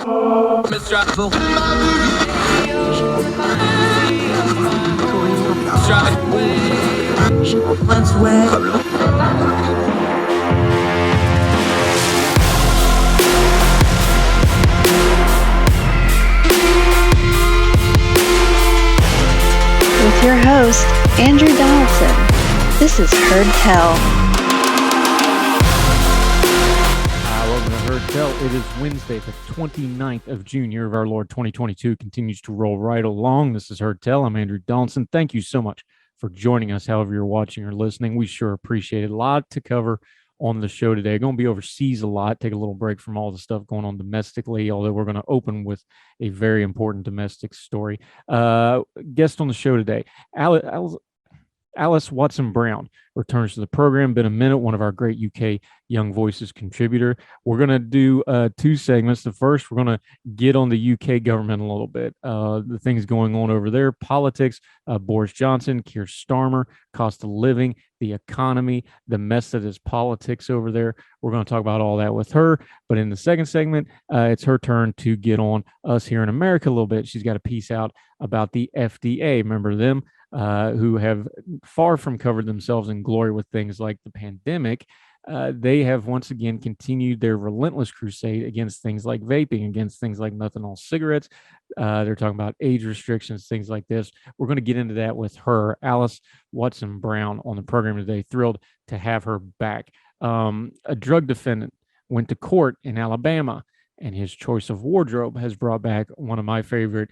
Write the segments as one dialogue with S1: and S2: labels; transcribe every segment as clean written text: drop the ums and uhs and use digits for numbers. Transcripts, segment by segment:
S1: With your host, Andrew Donaldson. This is Heard Tell.
S2: Welcome to Heard Tell. It is Wednesday, the 29th of June, year of our Lord 2022. Continues to roll right along. This is Heard Tell. I'm Andrew Donaldson. Thank you so much for joining us, however you're watching or listening. We sure appreciate it. A lot to cover on the show today. Going to be overseas a lot, take a little break from all the stuff going on domestically, although we're going to open with a very important domestic story. Guest on the show today, Alys Watson-Brown returns to the program. Been a minute, one of our great UK Young Voices contributor. We're going to do two segments. The first, we're going to get on the UK government a little bit, the things going on over there, politics, Boris Johnson, Keir Starmer, cost of living, the economy, the mess that is politics over there. We're going to talk about all that with her. But in the second segment, it's her turn to get on us here in America a little bit. She's got a piece out about the FDA. Remember them? Who have far from covered themselves in glory with things like the pandemic. They have once again continued their relentless crusade against things like vaping, against things like methanol cigarettes. They're talking about age restrictions, things like this. We're going to get into that with her, Alys Watson-Brown, on the program today. Thrilled to have her back. A drug defendant went to court in Alabama, and his choice of wardrobe has brought back one of my favorite.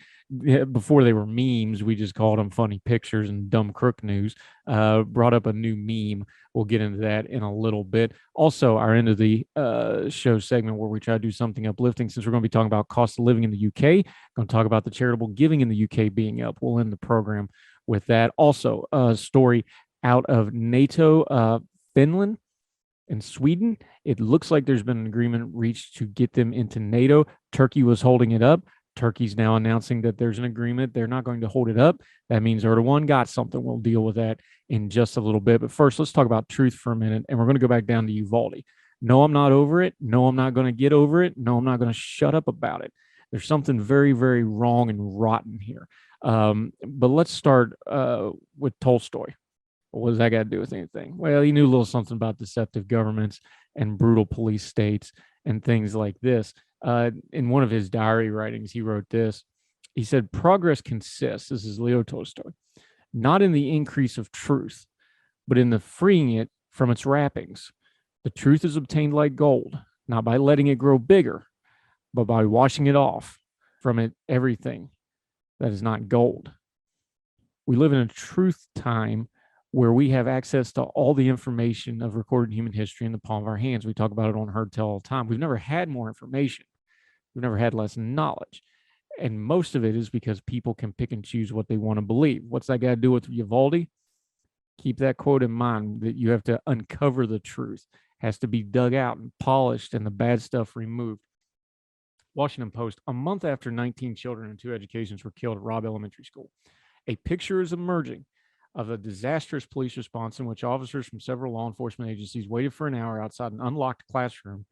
S2: Before they were memes, we just called them funny pictures and dumb crook news. Brought up a new meme. We'll get into that in a little bit. Also, our end of the show segment where we try to do something uplifting, since we're going to be talking about cost of living in the UK. Going to talk about the charitable giving in the UK being up. We'll end the program with that. Also, a story out of NATO, Finland, and Sweden. It looks like there's been an agreement reached to get them into NATO. Turkey was holding it up. Turkey's now announcing that there's an agreement. They're not going to hold it up. That means Erdogan got something. We'll deal with that in just a little bit. But first, let's talk about truth for a minute. And we're going to go back down to Uvalde. No, I'm not over it. No, I'm not going to get over it. No, I'm not going to shut up about it. There's something very, very wrong and rotten here. But let's start with Tolstoy. What does that got to do with anything? Well, he knew a little something about deceptive governments and brutal police states and things like this. In one of his diary writings, he wrote this. He said, progress consists, this is Leo Tolstoy, not in the increase of truth, but in the freeing it from its wrappings. The truth is obtained like gold, not by letting it grow bigger, but by washing it off from it everything that is not gold. We live in a truth time where we have access to all the information of recorded human history in the palm of our hands. We talk about it on Heard Tell all the time. We've never had more information. We've never had less knowledge. And most of it is because people can pick and choose what they want to believe. What's that got to do with Uvalde? Keep that quote in mind, that you have to uncover the truth. It has to be dug out and polished and the bad stuff removed. Washington Post, a month after 19 children and 2 educations were killed at Robb Elementary School, a picture is emerging of a disastrous police response in which officers from several law enforcement agencies waited for an hour outside an unlocked classroom,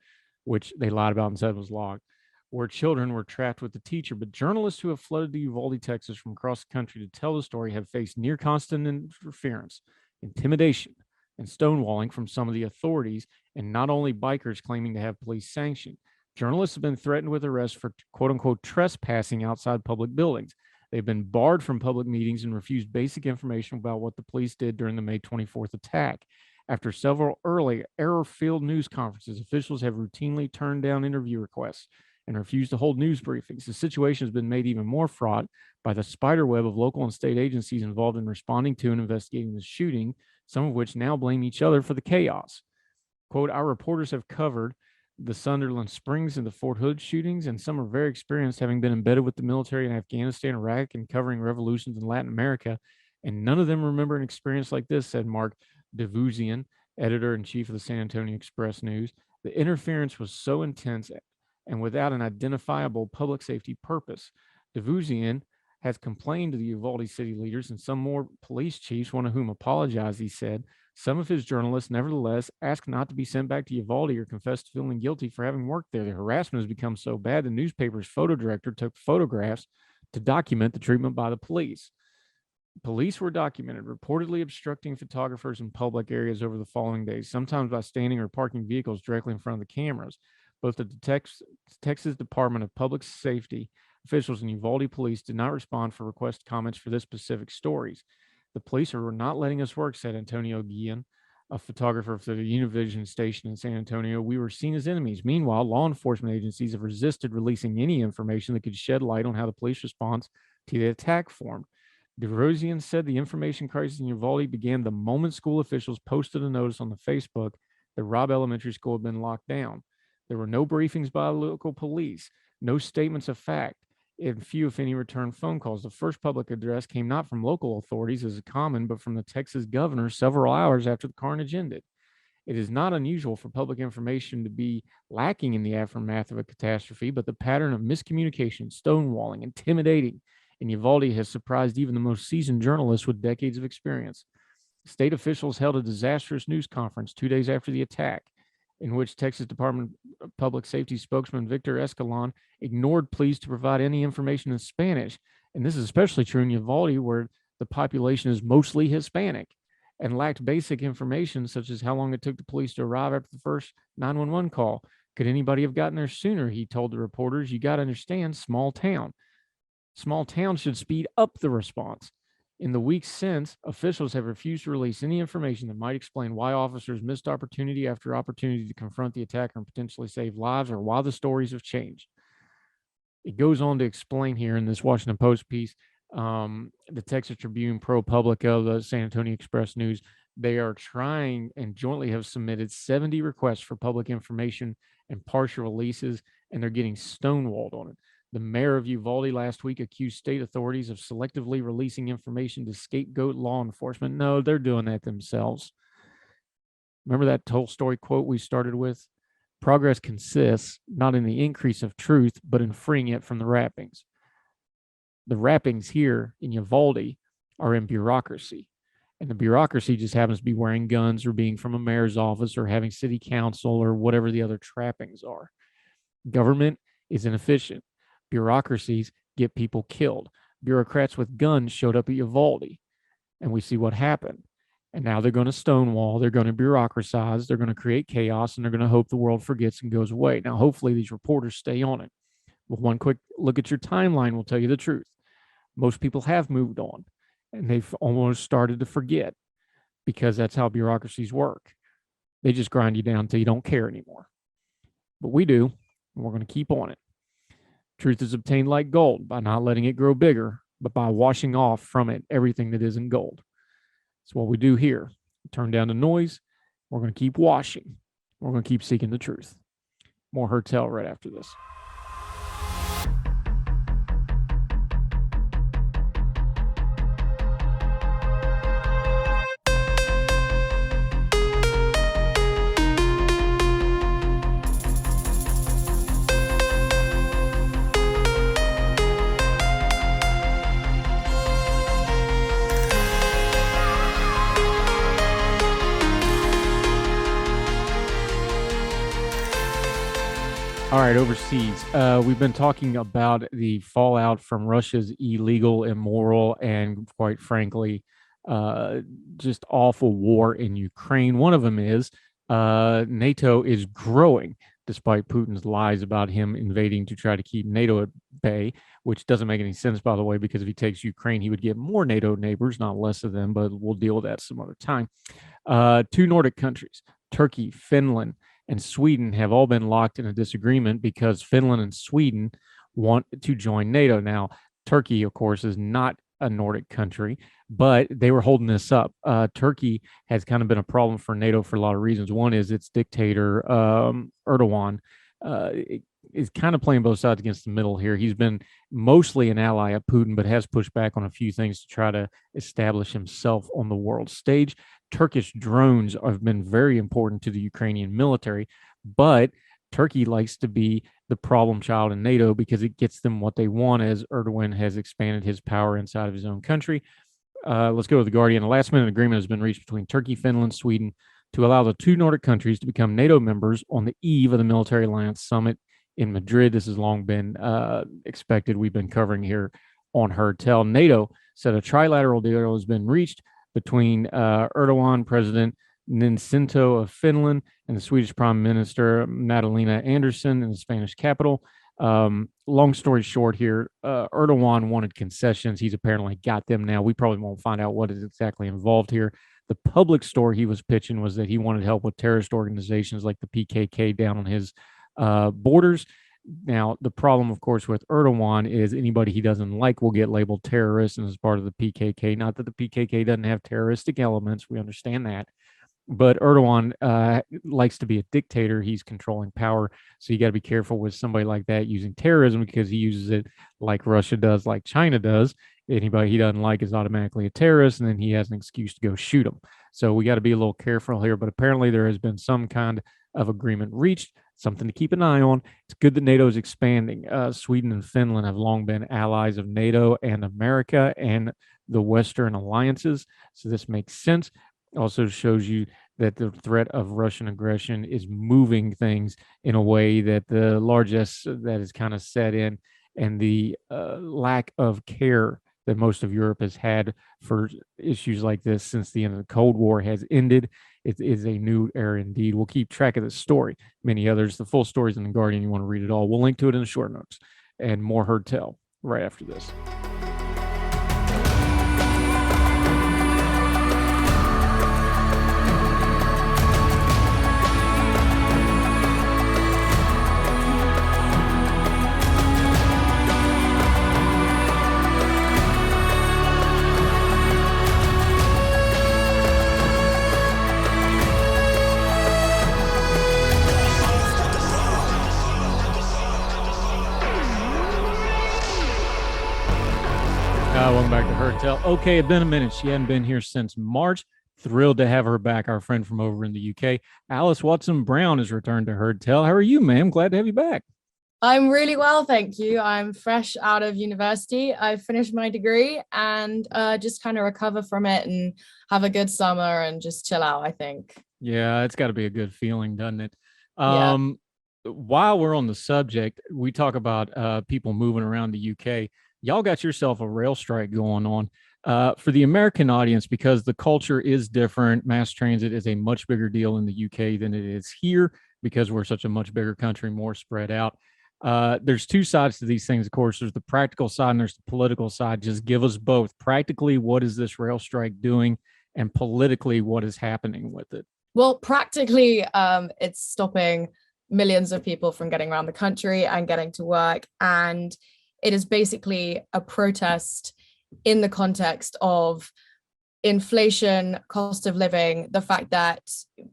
S2: which they lied about and said was locked, where children were trapped with the teacher. But journalists who have flooded to Uvalde, Texas from across the country to tell the story have faced near constant interference, intimidation, and stonewalling from some of the authorities, and not only bikers claiming to have police sanction. Journalists have been threatened with arrest for quote-unquote trespassing outside public buildings. They've been barred from public meetings and refused basic information about what the police did during the May 24th attack. After several early error-filled news conferences, officials have routinely turned down interview requests and refused to hold news briefings. The situation has been made even more fraught by the spiderweb of local and state agencies involved in responding to and investigating the shooting, some of which now blame each other for the chaos. Quote, our reporters have covered the Sunderland Springs and the Fort Hood shootings, and some are very experienced, having been embedded with the military in Afghanistan, Iraq, and covering revolutions in Latin America, and none of them remember an experience like this, said Mark Devuzian, editor-in-chief of the San Antonio Express News. The interference was so intense and without an identifiable public safety purpose. Devuzian has complained to the Uvalde city leaders and some more police chiefs, one of whom apologized, he said, Some of his journalists, nevertheless, asked not to be sent back to Uvalde or confessed to feeling guilty for having worked there. The harassment has become so bad, the newspaper's photo director took photographs to document the treatment by the police. Police were documented reportedly obstructing photographers in public areas over the following days, sometimes by standing or parking vehicles directly in front of the cameras. Both the Texas Department of Public Safety officials and Uvalde police did not respond for request comments for this specific stories. The police are not letting us work, said Antonio Guillen, a photographer for the Univision station in San Antonio. We were seen as enemies. Meanwhile, law enforcement agencies have resisted releasing any information that could shed light on how the police response to the attack formed. DeRosian said the information crisis in Uvalde began the moment school officials posted a notice on the Facebook that Robb Elementary School had been locked down. There were no briefings by local police, no statements of fact, and few, if any, returned phone calls. The first public address came not from local authorities, as is common, but from the Texas governor several hours after the carnage ended. It is not unusual for public information to be lacking in the aftermath of a catastrophe, but the pattern of miscommunication, stonewalling, intimidating in Uvalde has surprised even the most seasoned journalists with decades of experience. State officials held a disastrous news conference 2 days after the attack, in which Texas Department of Public Safety spokesman Victor Escalon ignored pleas to provide any information in Spanish. And this is especially true in Uvalde, where the population is mostly Hispanic, and lacked basic information such as how long it took the police to arrive after the first 911 call. Could anybody have gotten there sooner? He told the reporters. You got to understand, small town. Small towns should speed up the response. In the weeks since, officials have refused to release any information that might explain why officers missed opportunity after opportunity to confront the attacker and potentially save lives, or why the stories have changed. It goes on to explain here in this Washington Post piece, the Texas Tribune, ProPublica, the San Antonio Express News, they are trying and jointly have submitted 70 requests for public information and partial releases, and they're getting stonewalled on it. The mayor of Uvalde last week accused state authorities of selectively releasing information to scapegoat law enforcement. No, they're doing that themselves. Remember that Tolstoy quote we started with? Progress consists not in the increase of truth, but in freeing it from the wrappings. The wrappings here in Uvalde are in bureaucracy. And the bureaucracy just happens to be wearing guns or being from a mayor's office or having city council or whatever the other trappings are. Government is inefficient. Bureaucracies get people killed. Bureaucrats with guns showed up at Uvalde, and we see what happened. And now they're going to stonewall, they're going to bureaucratize, they're going to create chaos, and they're going to hope the world forgets and goes away. Now, hopefully these reporters stay on it. Well, one quick look at your timeline will tell you the truth. Most people have moved on, and they've almost started to forget, because that's how bureaucracies work. They just grind you down until you don't care anymore. But we do, and we're going to keep on it. Truth is obtained like gold by not letting it grow bigger, but by washing off from it everything that isn't gold. That's what we do here. Turn down the noise. We're going to keep washing. We're going to keep seeking the truth. More Hertel right after this. All right, overseas. We've been talking about the fallout from Russia's illegal, immoral, and quite frankly, just awful war in Ukraine. One of them is NATO is growing, despite Putin's lies about him invading to try to keep NATO at bay, which doesn't make any sense, by the way, because if he takes Ukraine, he would get more NATO neighbors, not less of them, but we'll deal with that some other time. 2 Nordic countries, Turkey, Finland, and Sweden have all been locked in a disagreement because Finland and Sweden want to join NATO. Now, Turkey, of course, is not a Nordic country, but they were holding this up. Turkey has kind of been a problem for NATO for a lot of reasons. One is its dictator, Erdogan, is kind of playing both sides against the middle here. He's been mostly an ally of Putin, but has pushed back on a few things to try to establish himself on the world stage. Turkish drones have been very important to the Ukrainian military, but Turkey likes to be the problem child in NATO because it gets them what they want as Erdogan has expanded his power inside of his own country. Let's go with The Guardian. A last-minute agreement has been reached between Turkey, Finland, Sweden to allow the two Nordic countries to become NATO members on the eve of the military alliance summit in Madrid. This has long been expected. We've been covering here on Heard Tell. NATO said a trilateral deal has been reached between Erdogan, President Ninsinto of Finland, and the Swedish Prime Minister Magdalena Andersson in the Spanish capital. Long story short here, Erdogan wanted concessions. He's apparently got them now. We probably won't find out what is exactly involved here. The public story he was pitching was that he wanted help with terrorist organizations like the PKK down on his borders. Now, the problem, of course, with Erdogan is anybody he doesn't like will get labeled terrorists and as part of the PKK. Not that the PKK doesn't have terroristic elements. We understand that. But Erdogan likes to be a dictator. He's controlling power. So you got to be careful with somebody like that using terrorism, because he uses it like Russia does, like China does. Anybody he doesn't like is automatically a terrorist, and then he has an excuse to go shoot them. So we got to be a little careful here. But apparently there has been some kind of agreement reached, something to keep an eye on. It's good that NATO is expanding. Sweden and Finland have long been allies of NATO and America and the Western alliances. So this makes sense. Also shows you that the threat of Russian aggression is moving things in a way that the largesse that is kind of set in, and the lack of care that most of Europe has had for issues like this since the end of the Cold War has ended. It is a new era indeed. We'll keep track of this story, many others. The full story is in The Guardian. You want to read it all. We'll link to it in the short notes, and more Heard Tell right after this. Welcome back to Heard Tell. Okay, it's been a minute. She hadn't been here since March. Thrilled to have her back, our friend from over in the UK. Alys Watson-Brown has returned to Heard Tell. How are you, ma'am? Glad to have you back.
S3: I'm really well, thank you. I'm fresh out of university. I finished my degree and just kind of recover from it and have a good summer and just chill out, I think.
S2: Yeah, it's got to be a good feeling, doesn't it?
S3: Yeah.
S2: While we're on the subject, we talk about people moving around the UK. Y'all got yourself a rail strike going on. For the American audience, because the culture is different, mass transit is a much bigger deal in the UK than it is here, because we're such a much bigger country, more spread out. There's two sides to these things, of course. There's the practical side and there's the political side. Just give us both. Practically, what is this rail strike doing? And politically, what is happening with it?
S3: Well, practically, it's stopping millions of people from getting around the country and getting to work. And it is basically a protest in the context of inflation, cost of living, the fact that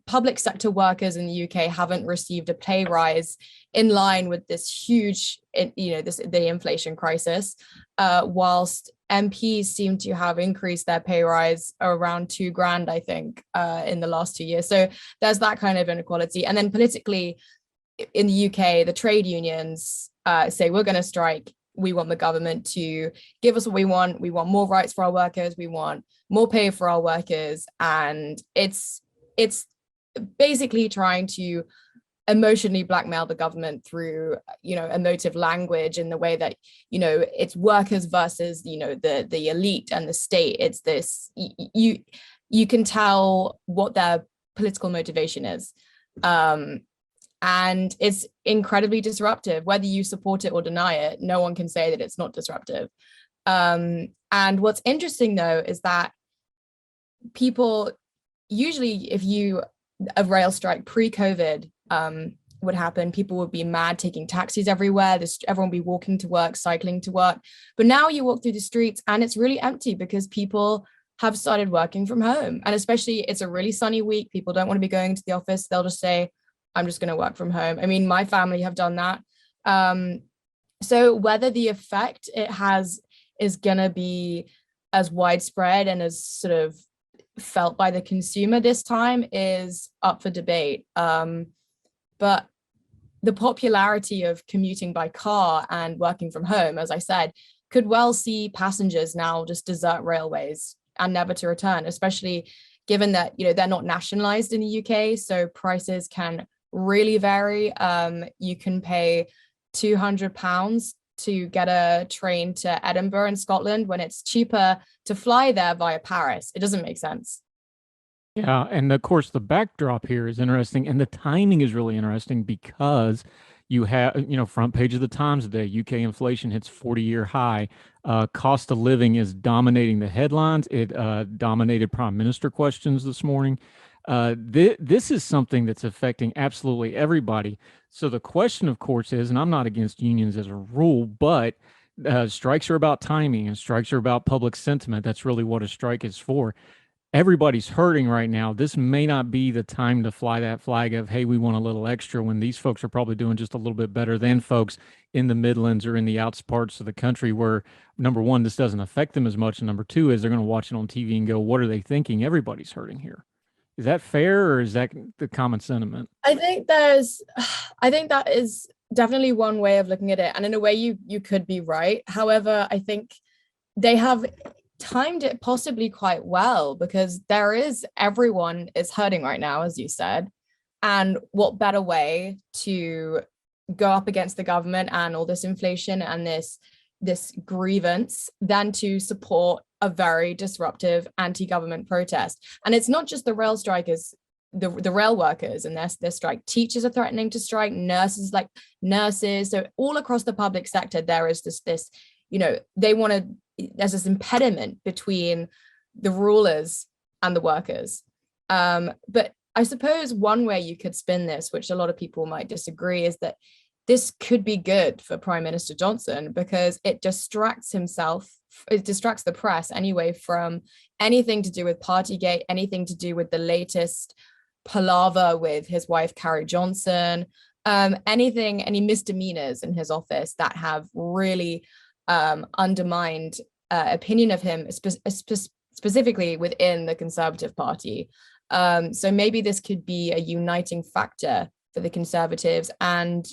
S3: public sector workers in the UK haven't received a pay rise in line with this huge, the inflation crisis, whilst MPs seem to have increased their pay rise around $2,000, I think, in the last 2 years. So there's that kind of inequality. And then politically, in the UK, the trade unions say, we're going to strike. We want the government to give us what we want. We want more rights for our workers. We want more pay for our workers. And it's basically trying to emotionally blackmail the government through, emotive language in the way that, it's workers versus, the elite and the state. It's this, you can tell what their political motivation is. And it's incredibly disruptive. Whether you support it or deny it, no one can say that it's not disruptive. And what's interesting, though, is that people usually, if a rail strike pre-COVID would happen, people would be mad taking taxis everywhere. Everyone would be walking to work, cycling to work. But now you walk through the streets and it's really empty because people have started working from home. And especially it's a really sunny week. People don't want to be going to the office. They'll just say, I'm just going to work from home. I mean, my family have done that. So whether the effect it has is going to be as widespread and as sort of felt by the consumer this time is up for debate. But the popularity of commuting by car and working from home, as I said, could well see passengers now just desert railways and never to return, especially given that, they're not nationalized in the UK. So prices can really vary. You can pay £200 to get a train to Edinburgh in Scotland when it's cheaper to fly there via Paris. It doesn't make sense.
S2: Yeah, and of course the backdrop here is interesting, and the timing is really interesting because you have, front page of the Times today, UK inflation hits 40-year high. Cost of living is dominating the headlines. It dominated prime minister questions this morning. This is something that's affecting absolutely everybody. So the question, of course, is, and I'm not against unions as a rule, but strikes are about timing and strikes are about public sentiment. That's really what a strike is for. Everybody's hurting right now. This may not be the time to fly that flag of, hey, we want a little extra, when these folks are probably doing just a little bit better than folks in the Midlands or in the outs parts of the country where, number one, this doesn't affect them as much. And number two is they're going to watch it on TV and go, what are they thinking? Everybody's hurting here. Is that fair, or is that the common sentiment?
S3: I think that is definitely one way of looking at it. And in a way you could be right. However, I think they have timed it possibly quite well, because everyone is hurting right now, as you said. And what better way to go up against the government and all this inflation and this grievance than to support a very disruptive anti-government protest. And it's not just the rail strikers, the rail workers and their strike. Teachers are threatening to strike, nurses. So all across the public sector, there is this there's this impediment between the rulers and the workers. But I suppose one way you could spin this, which a lot of people might disagree, is that this could be good for Prime Minister Johnson, because it distracts the press anyway from anything to do with Partygate, anything to do with the latest palaver with his wife, Carrie Johnson, any misdemeanors in his office that have really undermined opinion of him, specifically within the Conservative Party. So maybe this could be a uniting factor for the Conservatives and,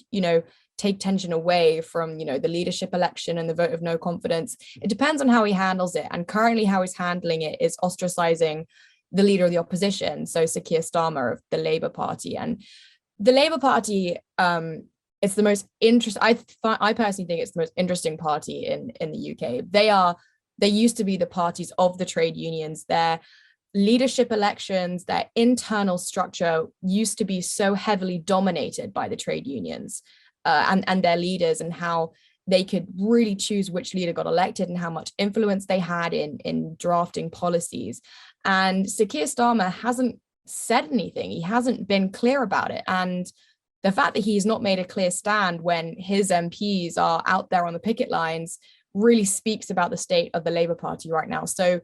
S3: take tension away from, the leadership election and the vote of no confidence. It depends on how he handles it. And currently how he's handling it is ostracizing the leader of the opposition, so Sir Keir Starmer of the Labour Party. And the Labour Party, it's the most interesting. I personally think it's the most interesting party in the UK. They used to be the parties of the trade unions. Their leadership elections, their internal structure used to be so heavily dominated by the trade unions and their leaders, and how they could really choose which leader got elected and how much influence they had in drafting policies. And Sir Keir Starmer hasn't said anything. He hasn't been clear about it. And the fact that he's not made a clear stand when his MPs are out there on the picket lines really speaks about the state of the Labour Party right now. So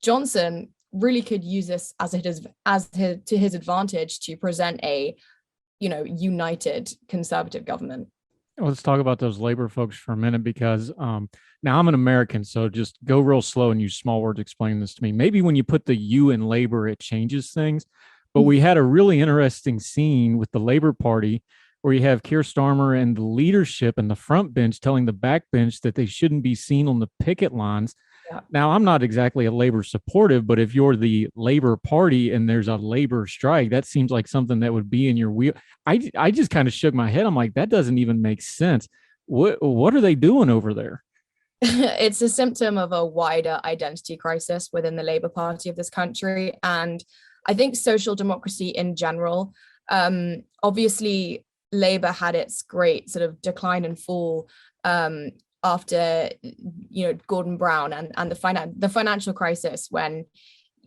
S3: Johnson really could use this to his advantage to present a, united Conservative government.
S2: Let's talk about those Labor folks for a minute, because now I'm an American, so just go real slow and use small words explaining this to me. Maybe when you put the U in Labor, it changes things. But we had a really interesting scene with the Labor Party where you have Keir Starmer and the leadership and the front bench telling the back bench that they shouldn't be seen on the picket lines. Yeah. Now, I'm not exactly a Labor supportive, but if you're the Labor Party and there's a labor strike, that seems like something that would be in your wheel. I just kind of shook my head. I'm like, that doesn't even make sense. What are they doing over there?
S3: It's a symptom of a wider identity crisis within the Labour Party of this country. And I think social democracy in general, obviously Labour had its great sort of decline and fall after, Gordon Brown and the financial crisis, when,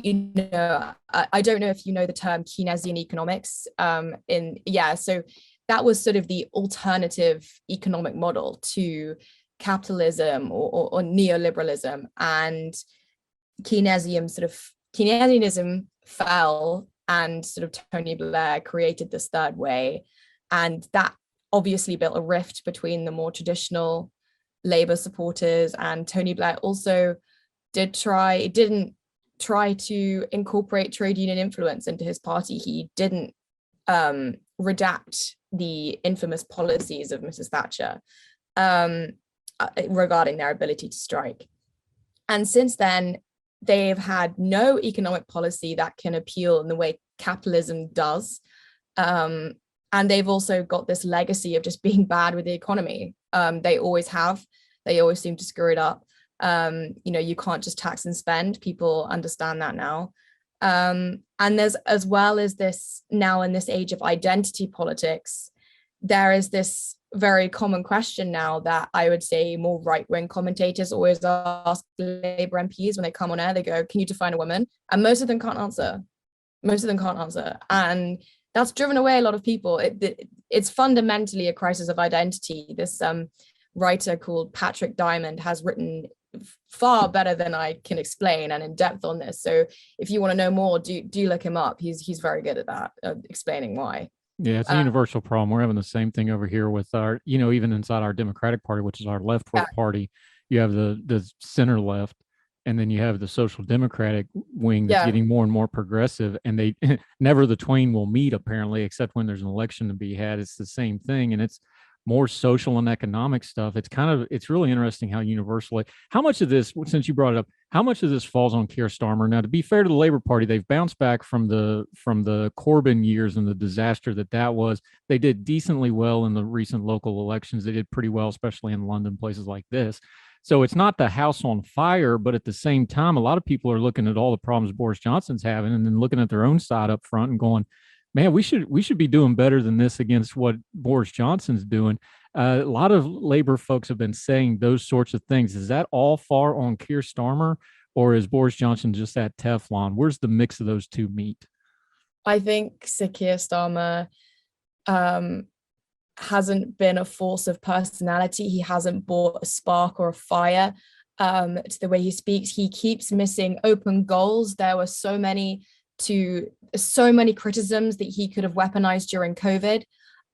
S3: I don't know if you know the term Keynesian economics. So that was sort of the alternative economic model to capitalism or neoliberalism, and Keynesianism fell, and sort of Tony Blair created this third way, and that obviously built a rift between the more traditional Labour supporters. And Tony Blair also didn't try to incorporate trade union influence into his party. He didn't redact the infamous policies of Mrs. Thatcher regarding their ability to strike. And since then, they've had no economic policy that can appeal in the way capitalism does. And they've also got this legacy of just being bad with the economy. They always have. They always seem to screw it up. You can't just tax and spend. People understand that now. And there's, as well as this now in this age of identity politics, there is this very common question now that I would say more right-wing commentators always ask Labour MPs when they come on air. They go, "Can you define a woman?" And most of them can't answer. And that's driven away a lot of people. It's fundamentally a crisis of identity. This writer called Patrick Diamond has written far better than I can explain and in depth on this. So if you want to know more, do look him up. He's very good at that, explaining why.
S2: Yeah, it's a universal problem. We're having the same thing over here with our, even inside our Democratic Party, which is our left-wing party. You have the center left, and then you have the social democratic wing that's getting more and more progressive, and they never the twain will meet, apparently, except when there's an election to be had. It's the same thing, and it's more social and economic stuff. It's really interesting how universally, how much of this, since you brought it up, how much of this falls on Keir Starmer? Now, to be fair to the Labor Party, they've bounced back from the Corbyn years and the disaster that was. They did decently well in the recent local elections. They did pretty well, especially in London, places like this. So it's not the house on fire, but at the same time, a lot of people are looking at all the problems Boris Johnson's having and then looking at their own side up front and going, man, we should be doing better than this against what Boris Johnson's doing. A lot of Labor folks have been saying those sorts of things. Is that all far on Keir Starmer, or is Boris Johnson just that Teflon? Where's the mix of those two meet?
S3: I think Sir Keir Starmer hasn't been a force of personality. He hasn't brought a spark or a fire to the way he speaks. He keeps missing open goals. There were so many criticisms that he could have weaponized during COVID.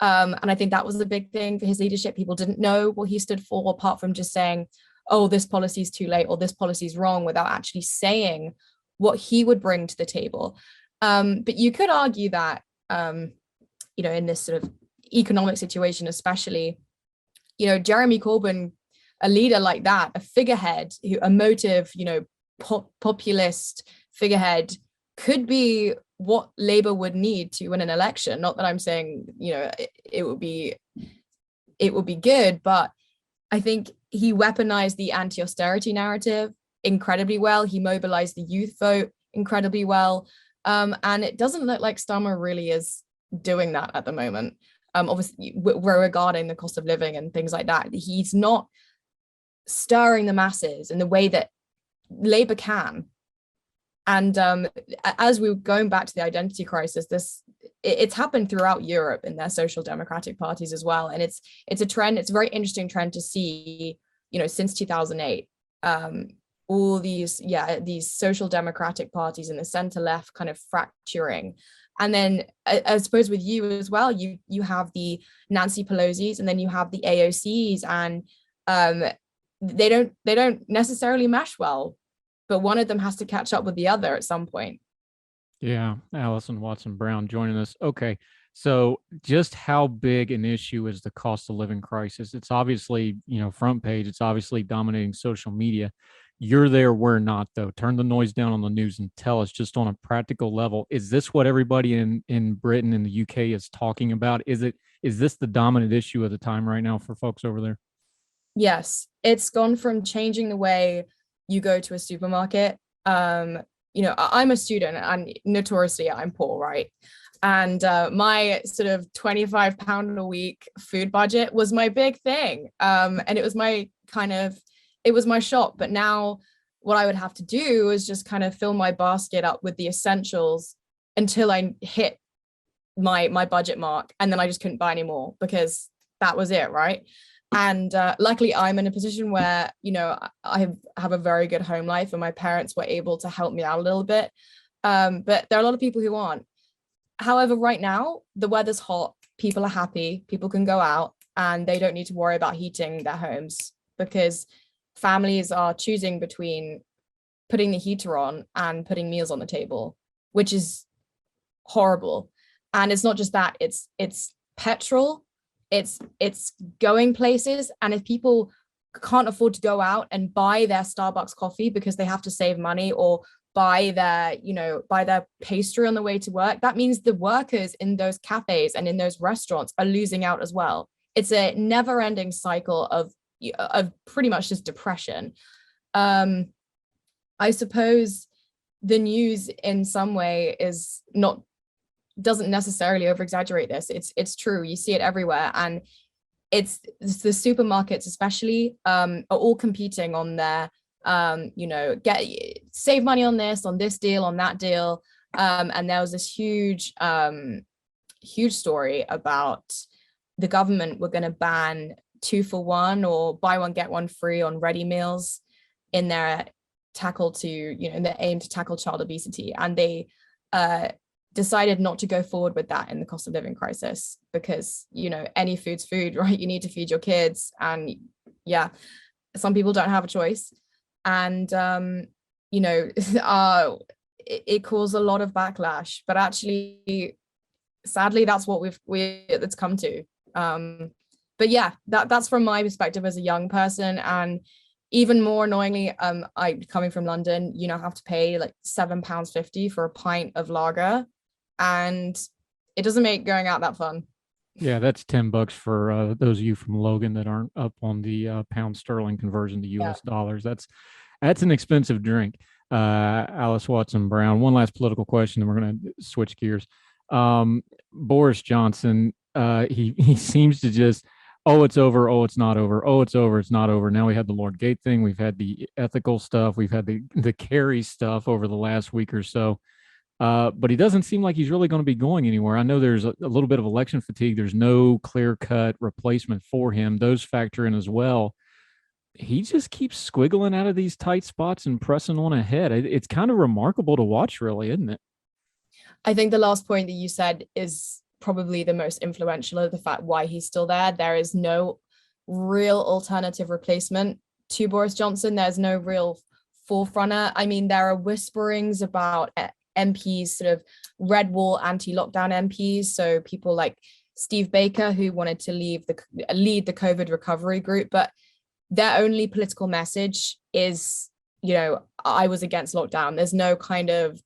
S3: And I think that was the big thing for his leadership. People didn't know what he stood for, apart from just saying, "Oh, this policy is too late," or "This policy is wrong," without actually saying what he would bring to the table. But you could argue that, in this sort of economic situation, especially, Jeremy Corbyn, a leader like that, a figurehead, a motive, populist figurehead, could be what Labour would need to win an election. Not that I'm saying, it would be good, but I think he weaponized the anti-austerity narrative incredibly well. He mobilized the youth vote incredibly well. And it doesn't look like Starmer really is doing that at the moment. Obviously, we're regarding the cost of living and things like that. He's not stirring the masses in the way that Labour can. And as we were going back to the identity crisis, it's happened throughout Europe in their social democratic parties as well. And it's a trend. It's a very interesting trend to see, since 2008, all these social democratic parties in the center left kind of fracturing. And then I suppose with you as well, you have the Nancy Pelosi's, and then you have the AOC's, and they don't necessarily mesh well, but one of them has to catch up with the other at some point.
S2: Yeah, Alison Watson-Brown joining us. Okay, so just how big an issue is the cost of living crisis? It's obviously, front page. It's obviously dominating social media. You're there, we're not, though. Turn the noise down on the news and tell us, just on a practical level, is this what everybody in Britain and the UK is talking about? Is this the dominant issue of the time right now for folks over there?
S3: Yes, it's gone from changing the way you go to a supermarket. I'm a student, and notoriously I'm poor, right? And my sort of £25 a week food budget was my big thing. And it was my shop. But now what I would have to do is just kind of fill my basket up with the essentials until I hit my budget mark. And then I just couldn't buy any more because that was it, right? And luckily I'm in a position where, I have a very good home life, and my parents were able to help me out a little bit. But there are a lot of people who aren't. However, right now, the weather's hot, people are happy, people can go out, and they don't need to worry about heating their homes, because families are choosing between putting the heater on and putting meals on the table, which is horrible. And it's not just that, it's petrol, it's going places. And if people can't afford to go out and buy their Starbucks coffee because they have to save money, or buy their pastry on the way to work, that means the workers in those cafes and in those restaurants are losing out as well. It's a never-ending cycle of pretty much just depression. I suppose the news in some way doesn't necessarily over-exaggerate this. It's true. You see it everywhere, and it's the supermarkets especially are all competing on their save money on this deal, on that deal. And there was this huge story about the government were going to ban 2 for 1 or buy one get one free on ready meals in their in their aim to tackle child obesity, and they decided not to go forward with that in the cost of living crisis, because any food's food, right? You need to feed your kids, and some people don't have a choice. And it caused a lot of backlash, but actually sadly that's what it's come to. But yeah, that's from my perspective as a young person. And even more annoyingly, I coming from London, have to pay like £7.50 for a pint of lager, and it doesn't make going out that fun.
S2: Yeah, that's $10 for those of you from Logan that aren't up on the pound sterling conversion to US dollars. That's an expensive drink. Alys Watson Brown. One last political question, and we're going to switch gears. Boris Johnson, he seems to just, oh, it's over. Oh, it's not over. Oh, it's over. It's not over. Now we had the Lord Gate thing. We've had the ethical stuff. We've had the Kerry stuff over the last week or so. But he doesn't seem like he's really going to be going anywhere. I know there's a little bit of election fatigue. There's no clear-cut replacement for him. Those factor in as well. He just keeps squiggling out of these tight spots and pressing on ahead. It's kind of remarkable to watch, really, isn't it?
S3: I think the last point that you said is probably the most influential of the fact why he's still there. There is no real alternative replacement to Boris Johnson. There's no real forefronter. I mean, there are whisperings about MPs, sort of red wall anti-lockdown MPs. So people like Steve Baker, who wanted to lead the COVID recovery group, but their only political message is, I was against lockdown. There's no kind of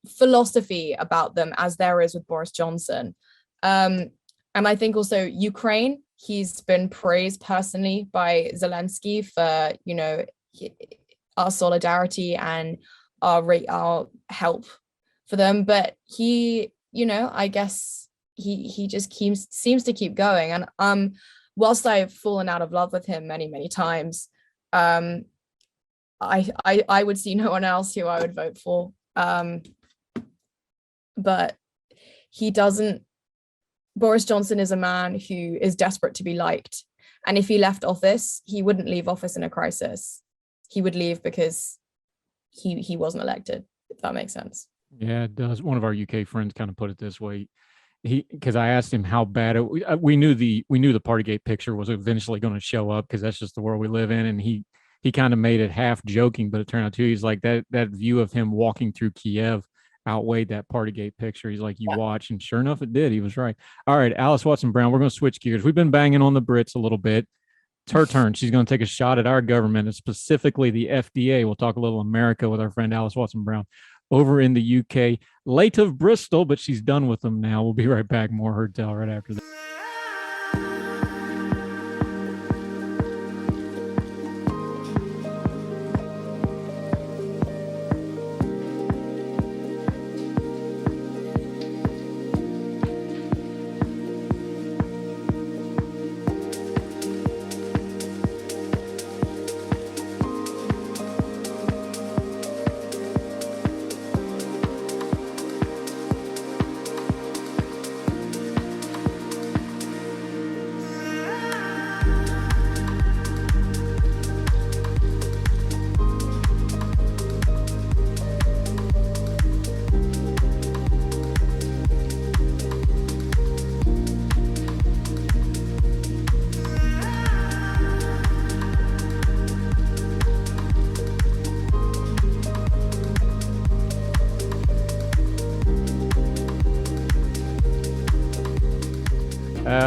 S3: philosophy about them as there is with Boris Johnson. And I think also Ukraine, he's been praised personally by Zelensky for, our solidarity and our help for them. But he, I guess he just seems to keep going. And whilst I've fallen out of love with him many, many times, I would see no one else who I would vote for. But Boris Johnson is a man who is desperate to be liked. And if he left office, he wouldn't leave office in a crisis. He would leave because he wasn't elected, if that makes sense.
S2: Yeah, it does. One of our UK friends kind of put it this way. Because I asked him how bad we knew the Partygate picture was eventually going to show up, because that's just the world we live in. And he kind of made it half joking, but it turned out too, he's like that view of him walking through Kiev outweighed that Partygate picture. He's like, you watch, and sure enough, it did. He was right. All right, Alys Watson Brown, we're going to switch gears. We've been banging on the Brits a little bit. It's her turn. She's going to take a shot at our government, and specifically the FDA. We'll talk a little America with our friend Alys Watson Brown over in the UK, late of Bristol, but she's done with them now. We'll be right back. More Heard Tell right after this.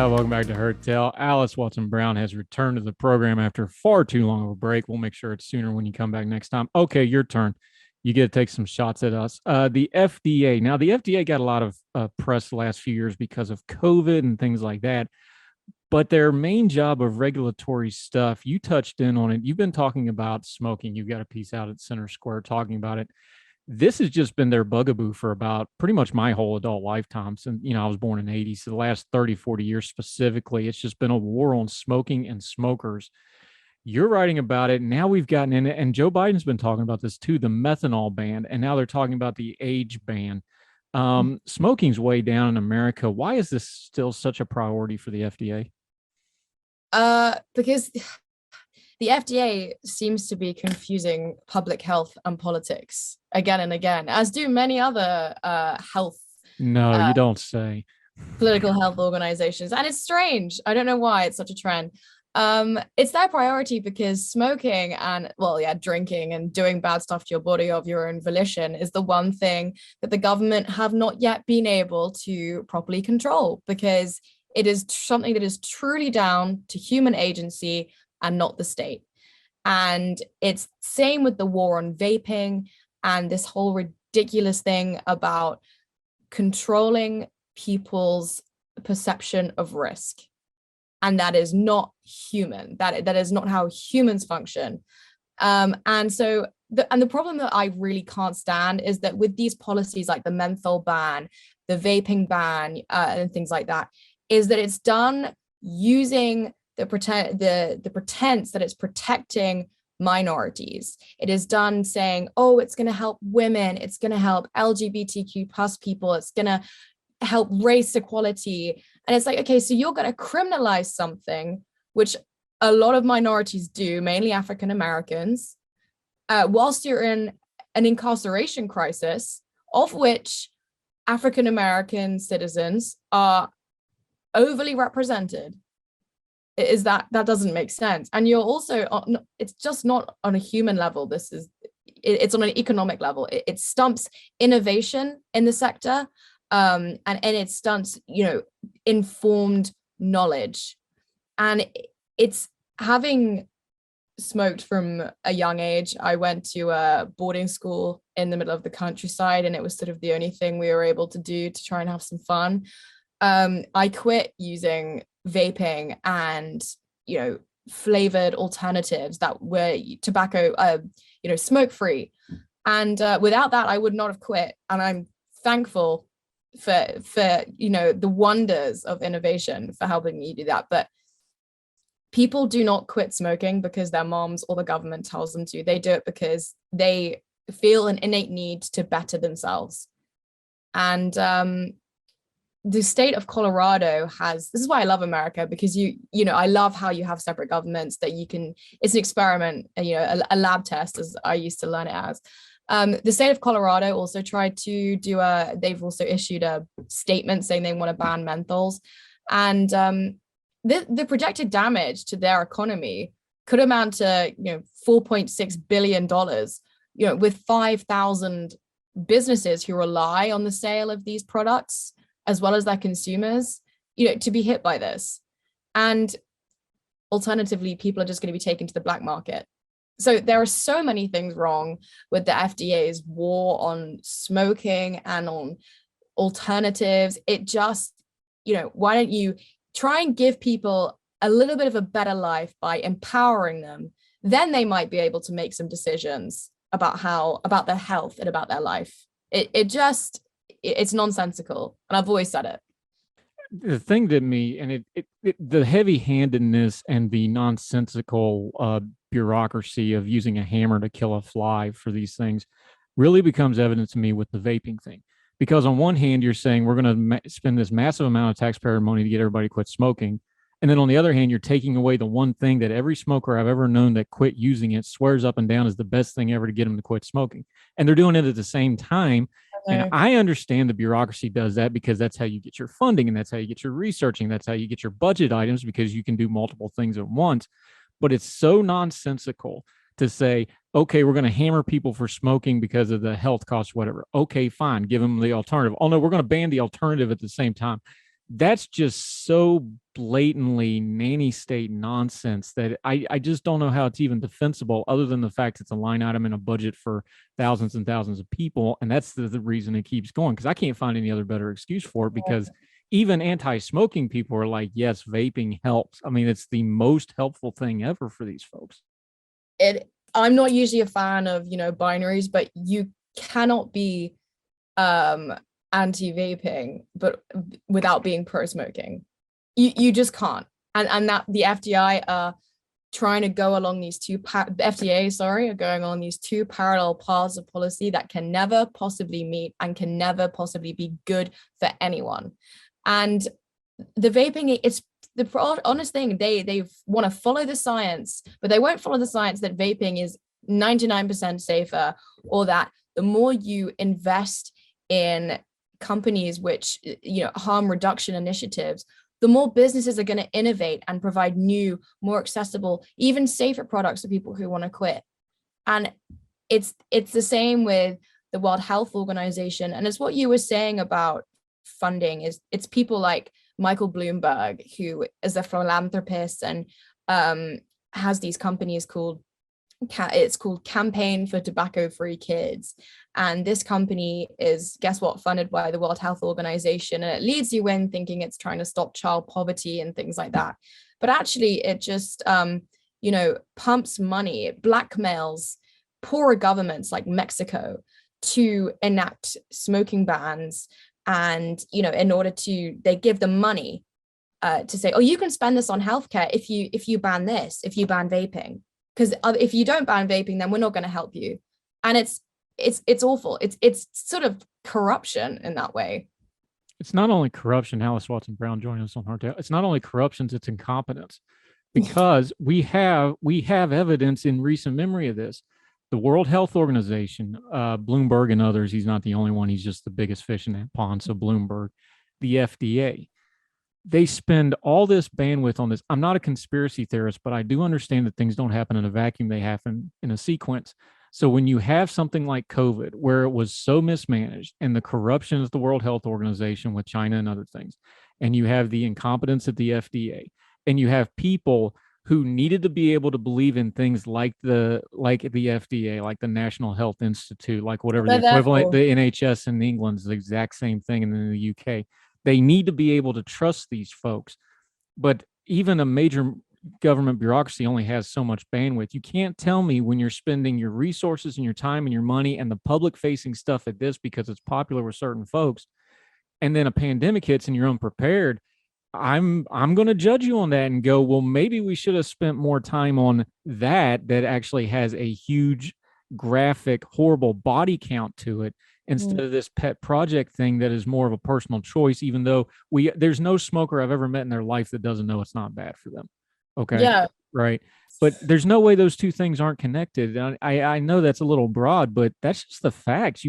S2: Welcome back to Heard Tell. Alys Watson-Brown has returned to the program after far too long of a break. We'll make sure it's sooner when you come back next time. Okay, your turn. You get to take some shots at us. The FDA. Now, the FDA got a lot of press the last few years because of COVID and things like that. But their main job of regulatory stuff, you touched in on it. You've been talking about smoking. You've got a piece out at Center Square talking about it. This has just been their bugaboo for about pretty much my whole adult lifetime. Since, I was born in the 80s. So the last 30, 40 years specifically, it's just been a war on smoking and smokers. You're writing about it. Now we've gotten in it, and Joe Biden's been talking about this too, the methanol ban, and now they're talking about the age ban. Smoking's way down in America. Why is this still such a priority for the FDA?
S3: Because the FDA seems to be confusing public health and politics again and again, as do many other health.
S2: No, you don't say.
S3: Political health organizations. And it's strange. I don't know why it's such a trend. It's their priority because smoking and, drinking and doing bad stuff to your body of your own volition is the one thing that the government have not yet been able to properly control, because it is something that is truly down to human agency and not the state. And it's same with the war on vaping and this whole ridiculous thing about controlling people's perception of risk. And that is not human. That is not how humans function. And so the problem that I really can't stand is that with these policies like the menthol ban, the vaping ban, and things like that, is that it's done using the pretense that it's protecting minorities. It is done saying, oh, it's going to help women, it's going to help LGBTQ plus people, it's going to help race equality. And it's like, okay, so you're going to criminalize something which a lot of minorities do, mainly African Americans, whilst you're in an incarceration crisis, of which African American citizens are overly represented. Is that doesn't make sense. And you're also, it's just not on a human level. It's on an economic level. It stumps innovation in the sector, and it stunts, informed knowledge. And it's having smoked from a young age. I went to a boarding school in the middle of the countryside, and it was sort of the only thing we were able to do to try and have some fun. I quit using vaping and, flavored alternatives that were tobacco, smoke free. And without that, I would not have quit. And I'm thankful for the wonders of innovation for helping me do that. But people do not quit smoking because their moms or the government tells them to. They do it because they feel an innate need to better themselves. And the state of Colorado this is why I love America, because I love how you have separate governments that it's an experiment, a lab test, as I used to learn it as. The state of Colorado also tried to they've also issued a statement saying they want to ban menthols. And the projected damage to their economy could amount to, $4.6 billion, with 5,000 businesses who rely on the sale of these products, as well as their consumers, to be hit by this. And alternatively, people are just going to be taken to the black market. So there are so many things wrong with the FDA's war on smoking and on alternatives. It just, why don't you try and give people a little bit of a better life by empowering them? Then they might be able to make some decisions about their health and about their life. It's nonsensical, and I've always said it.
S2: The thing to me, and the heavy-handedness and the nonsensical bureaucracy of using a hammer to kill a fly for these things really becomes evident to me with the vaping thing. Because on one hand, you're saying we're going to spend this massive amount of taxpayer money to get everybody to quit smoking. And then on the other hand, you're taking away the one thing that every smoker I've ever known that quit using it swears up and down is the best thing ever to get them to quit smoking. And they're doing it at the same time. Okay. And I understand the bureaucracy does that because that's how you get your funding, and that's how you get your researching. That's how you get your budget items, because you can do multiple things at once. But it's so nonsensical to say, okay, we're going to hammer people for smoking because of the health costs, whatever. Okay, fine. Give them the alternative. Oh, no, we're going to ban the alternative at the same time. That's just so blatantly nanny state nonsense that I just don't know how it's even defensible, other than the fact it's a line item in a budget for thousands and thousands of people. And that's the reason it keeps going, because I can't find any other better excuse for it, because even anti-smoking people are like, yes, vaping helps. I mean, it's the most helpful thing ever for these folks.
S3: I'm not usually a fan of, binaries, but you cannot be anti-vaping but without being pro-smoking. You just can't. And that the FDA are trying to go along these are going on these two parallel paths of policy that can never possibly meet and can never possibly be good for anyone. And the vaping, it's the honest thing, they want to follow the science, but they won't follow the science that vaping is 99% safer, or that the more you invest in companies which harm reduction initiatives, the more businesses are going to innovate and provide new, more accessible, even safer products for people who want to quit. And it's the same with the World Health Organization. And it's what you were saying about funding, is it's people like Michael Bloomberg, who is a philanthropist and has these companies called Campaign for Tobacco-Free Kids. And this company is, guess what, funded by the World Health Organization. And it leads you in thinking it's trying to stop child poverty and things like that. But actually it just, pumps money, it blackmails poorer governments like Mexico to enact smoking bans. And, in order they give them money to say, oh, you can spend this on healthcare if you ban this, if you ban vaping. Because if you don't ban vaping, then we're not going to help you. And it's awful. It's sort of corruption in that way.
S2: It's not only corruption. Alys Watson-Brown joining us on Hardtail. It's not only corruption, it's incompetence, because we have evidence in recent memory of this. The World Health Organization, Bloomberg and others, he's not the only one. He's just the biggest fish in that pond. So Bloomberg, the FDA, they spend all this bandwidth on this. I'm not a conspiracy theorist, but I do understand that things don't happen in a vacuum. They happen in a sequence. So when you have something like COVID, where it was so mismanaged, and the corruption of the World Health Organization with China and other things, and you have the incompetence at the FDA, and you have people who needed to be able to believe in things like the FDA, like the National Health Institute, like whatever the equivalent, the NHS in England is the exact same thing, and in the UK. They need to be able to trust these folks. But even a major government bureaucracy only has so much bandwidth. You can't tell me, when you're spending your resources and your time and your money and the public facing stuff at this because it's popular with certain folks, and then a pandemic hits and you're unprepared, I'm going to judge you on that and go, well, maybe we should have spent more time on that actually has a huge graphic, horrible body count to it, instead of this pet project thing that is more of a personal choice, even though there's no smoker I've ever met in their life that doesn't know it's not bad for them. Okay.
S3: Yeah.
S2: Right. But there's no way those two things aren't connected. I know that's a little broad, but that's just the facts.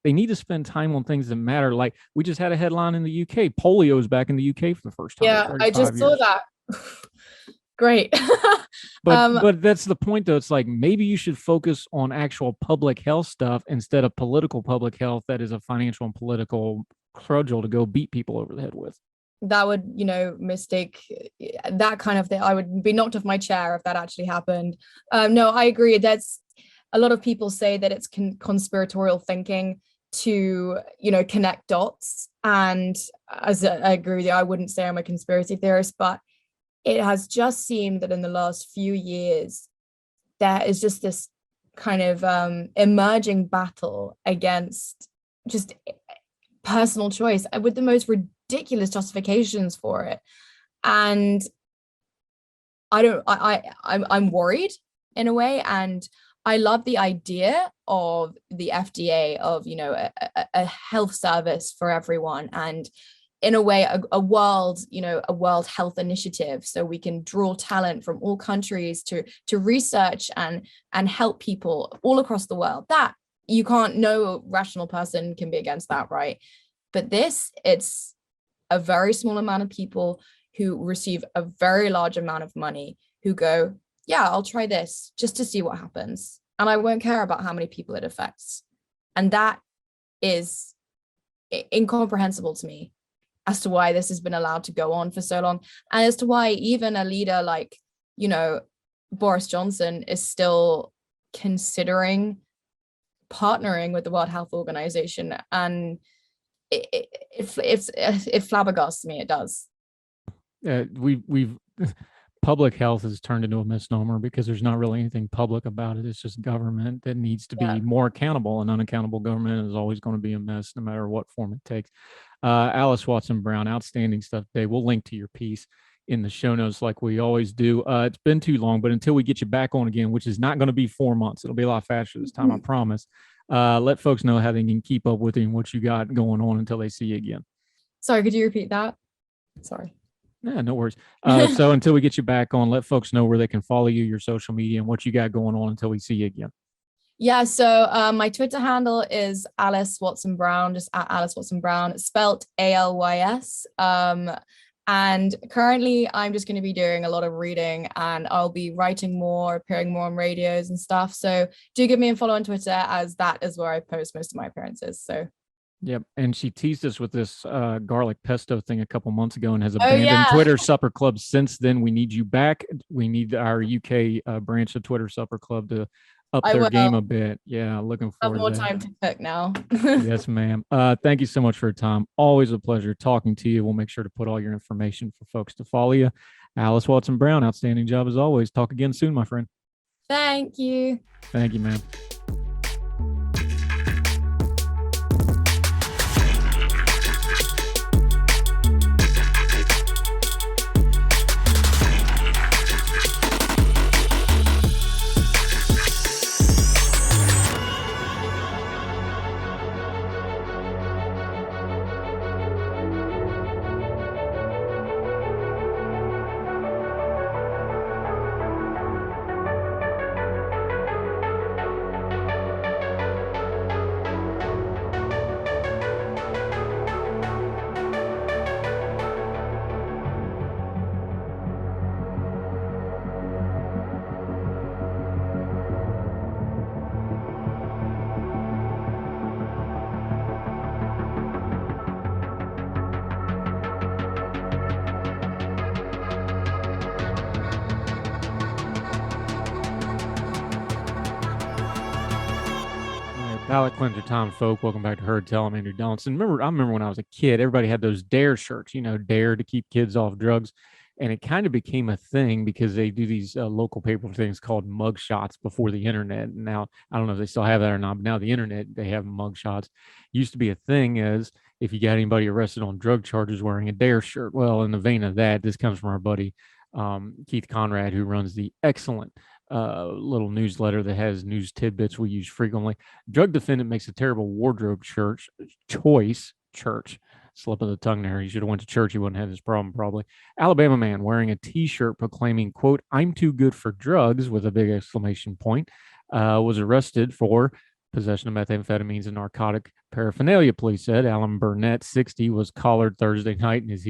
S2: They need to spend time on things that matter. Like, we just had a headline in the UK, polio is back in the UK for the first time.
S3: Yeah, I just saw that. Great.
S2: but that's the point, though. It's like, maybe you should focus on actual public health stuff instead of political public health that is a financial and political cudgel to go beat people over the head with.
S3: That would, mistake that kind of thing. I would be knocked off my chair if that actually happened. No, I agree. That's a lot of people say that it's conspiratorial thinking to, connect dots. And as I agree with you, I wouldn't say I'm a conspiracy theorist, but it has just seemed that in the last few years, there is just this kind of emerging battle against just personal choice with the most ridiculous justifications for it. And I'm worried in a way. And I love the idea of the FDA, of, a health service for everyone. And in a way, a world health initiative, so we can draw talent from all countries to research and help people all across the world. That no rational person can be against that, right? But it's a very small amount of people who receive a very large amount of money who go, yeah, I'll try this just to see what happens. And I won't care about how many people it affects. And that is incomprehensible to me as to why this has been allowed to go on for so long, and as to why even a leader like, Boris Johnson is still considering partnering with the World Health Organization. And it flabbergasts me. It does.
S2: We've public health has turned into a misnomer because there's not really anything public about it. It's just government that needs to be more accountable, and unaccountable government is always going to be a mess no matter what form it takes. Alys Watson-Brown, outstanding stuff today. We'll link to your piece in the show notes like we always do. It's been too long, but until we get you back on again, which is not going to be 4 months, it'll be a lot faster this time, I promise. Let folks know how they can keep up with you and what you got going on until they see you again.
S3: Sorry, could you repeat that? Sorry.
S2: Yeah, no worries. So until we get you back on, let folks know where they can follow you, your social media, and what you got going on until we see you again.
S3: Yeah, so my Twitter handle is Alys Watson Brown, just at Alys Watson Brown, spelt ALYS. And currently I'm just going to be doing a lot of reading, and I'll be writing more, appearing more on radios and stuff. So do give me a follow on Twitter, as that is where I post most of my appearances. So
S2: yep. And she teased us with this garlic pesto thing a couple months ago and has abandoned Twitter Supper Club since then. We need you back. We need our UK branch of Twitter Supper Club to up their game a bit. Yeah, looking forward to that.
S3: I have more time to cook now.
S2: Yes, ma'am. Thank you so much for your time. Always a pleasure talking to you. We'll make sure to put all your information for folks to follow you. Alys Watson-Brown, outstanding job as always. Talk again soon, my friend.
S3: Thank you.
S2: Thank you, ma'am. Palate cleanser time, folk. Welcome back to Heard Tell. I'm Andrew Donaldson. I remember when I was a kid, everybody had those DARE shirts, DARE to keep kids off drugs. And it kind of became a thing because they do these local paper things called mug shots before the internet. And now, I don't know if they still have that or not, but now the internet, they have mug shots. Used to be a thing as if you got anybody arrested on drug charges wearing a DARE shirt. Well, in the vein of that, this comes from our buddy Keith Conrad, who runs the excellent little newsletter that has news tidbits we use frequently. Drug defendant makes a terrible wardrobe choice. Slip of the tongue there. He should have went to church. He wouldn't have this problem probably. Alabama man wearing a T-shirt proclaiming, quote, "I'm too good for drugs," with a big exclamation point, was arrested for possession of methamphetamines and narcotic paraphernalia. Police said Alan Burnett, 60, was collared Thursday night in his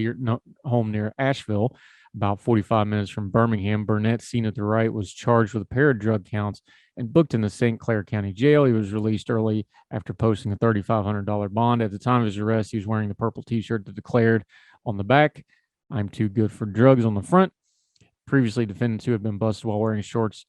S2: home near Asheville, about 45 minutes from Birmingham. Burnett, seen at the right, was charged with a pair of drug counts and booked in the St. Clair County Jail. He was released early after posting a $3,500 bond. At the time of his arrest, he was wearing the purple T-shirt that declared on the back, "I'm too good for drugs," on the front. Previously, defendants who had been busted while wearing shirts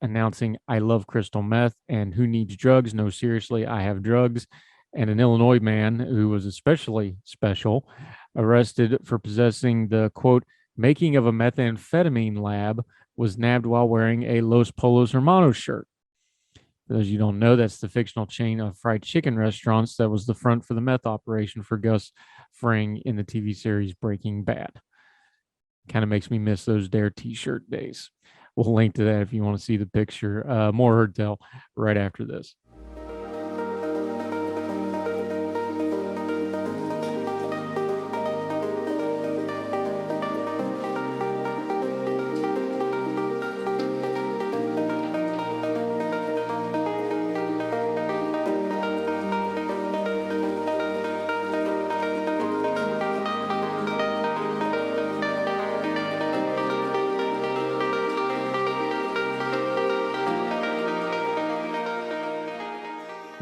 S2: announcing, "I love crystal meth," and "Who needs drugs? No, seriously, I have drugs." And an Illinois man who was especially special, arrested for possessing the, quote, "making of a methamphetamine lab," was nabbed while wearing a Los Polos Hermanos shirt. For those you don't know, that's the fictional chain of fried chicken restaurants that was the front for the meth operation for Gus Fring in the TV series Breaking Bad. Kind of makes me miss those DARE T-shirt days. We'll link to that if you want to see the picture. More Heard Tell right after this.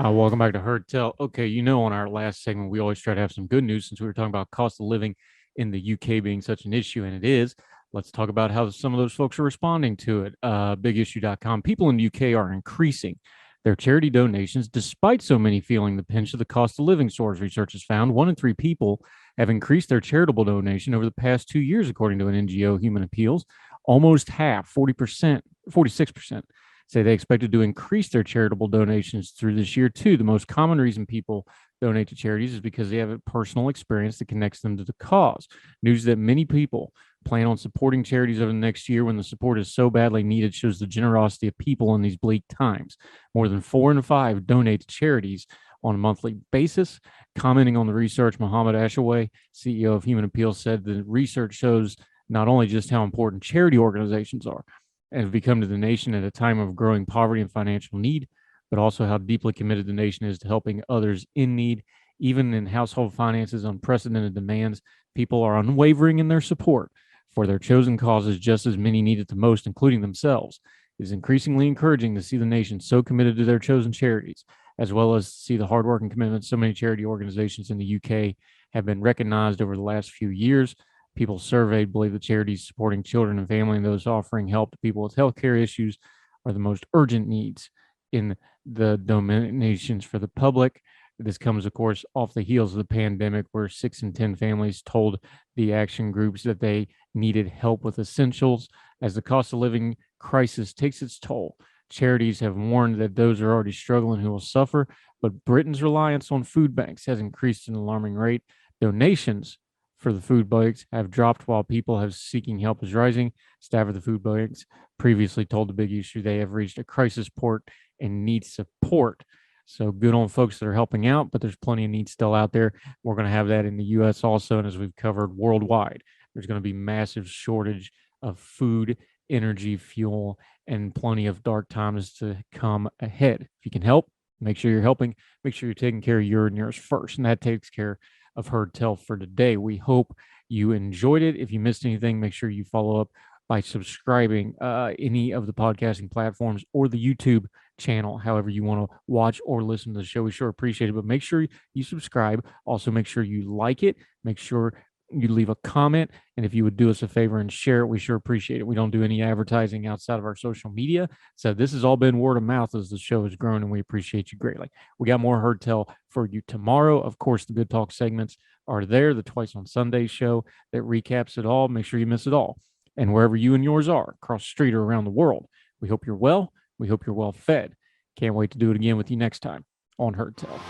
S2: Welcome back to Heard Tell. Okay, on our last segment, we always try to have some good news since we were talking about cost of living in the UK being such an issue, and it is. Let's talk about how some of those folks are responding to it. Bigissue.com. People in the UK are increasing their charity donations despite so many feeling the pinch of the cost of living soars. Research has found 1 in 3 people have increased their charitable donation over the past 2 years, according to an NGO, Human Appeals. Almost half, 40%, 46%. Say they expected to increase their charitable donations through this year too. The most common reason people donate to charities is because they have a personal experience that connects them to the cause. News that many people plan on supporting charities over the next year when the support is so badly needed shows the generosity of people in these bleak times. More than 4 in 5 donate to charities on a monthly basis. Commenting on the research, Mohammed Ashaway, CEO of Human Appeals, said the research shows not only just how important charity organizations are, and have become to the nation at a time of growing poverty and financial need, but also how deeply committed the nation is to helping others in need. Even in household finances, unprecedented demands, people are unwavering in their support for their chosen causes, just as many need it the most, including themselves. It is increasingly encouraging to see the nation so committed to their chosen charities, as well as see the hard work and commitment so many charity organizations in the UK have been recognized over the last few years. People surveyed believe that charities supporting children and family and those offering help to people with healthcare issues are the most urgent needs in the donations for the public. This comes, of course, off the heels of the pandemic, where 6 in 10 families told the action groups that they needed help with essentials. As the cost of living crisis takes its toll, charities have warned that those are already struggling who will suffer, but Britain's reliance on food banks has increased at an alarming rate. Donations for the food banks have dropped while people have seeking help is rising. Staff of the food banks previously told the Big Issue they have reached a crisis port and need support. So good on folks that are helping out, but there's plenty of needs still out there. We're going to have that in the U.S. also, and as we've covered worldwide, there's going to be massive shortage of food, energy, fuel, and plenty of dark times to come ahead. If you can help, make sure you're helping. Make sure you're taking care of your and yours first, and that takes care of Heard Tell for today. We hope you enjoyed it. If you missed anything, make sure you follow up by subscribing any of the podcasting platforms or the YouTube channel, however you want to watch or listen to the show. We sure appreciate it, but make sure you subscribe. Also, make sure you like it. Make sure you leave a comment, and if you would do us a favor and share it, we sure appreciate it. We don't do any advertising outside of our social media, so this has all been word of mouth as the show has grown, and we appreciate you greatly. We got more Heard Tell for you tomorrow. Of course, the Good Talk segments are there, the Twice on Sunday show that recaps it all. Make sure you miss it all. And wherever you and yours are, across the street or around the world, we hope you're well. We hope you're well fed. Can't wait to do it again with you next time on Heard Tell.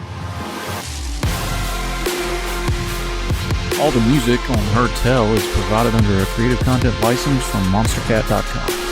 S2: All the music on Heard Tell is provided under a Creative Content license from monstercat.com.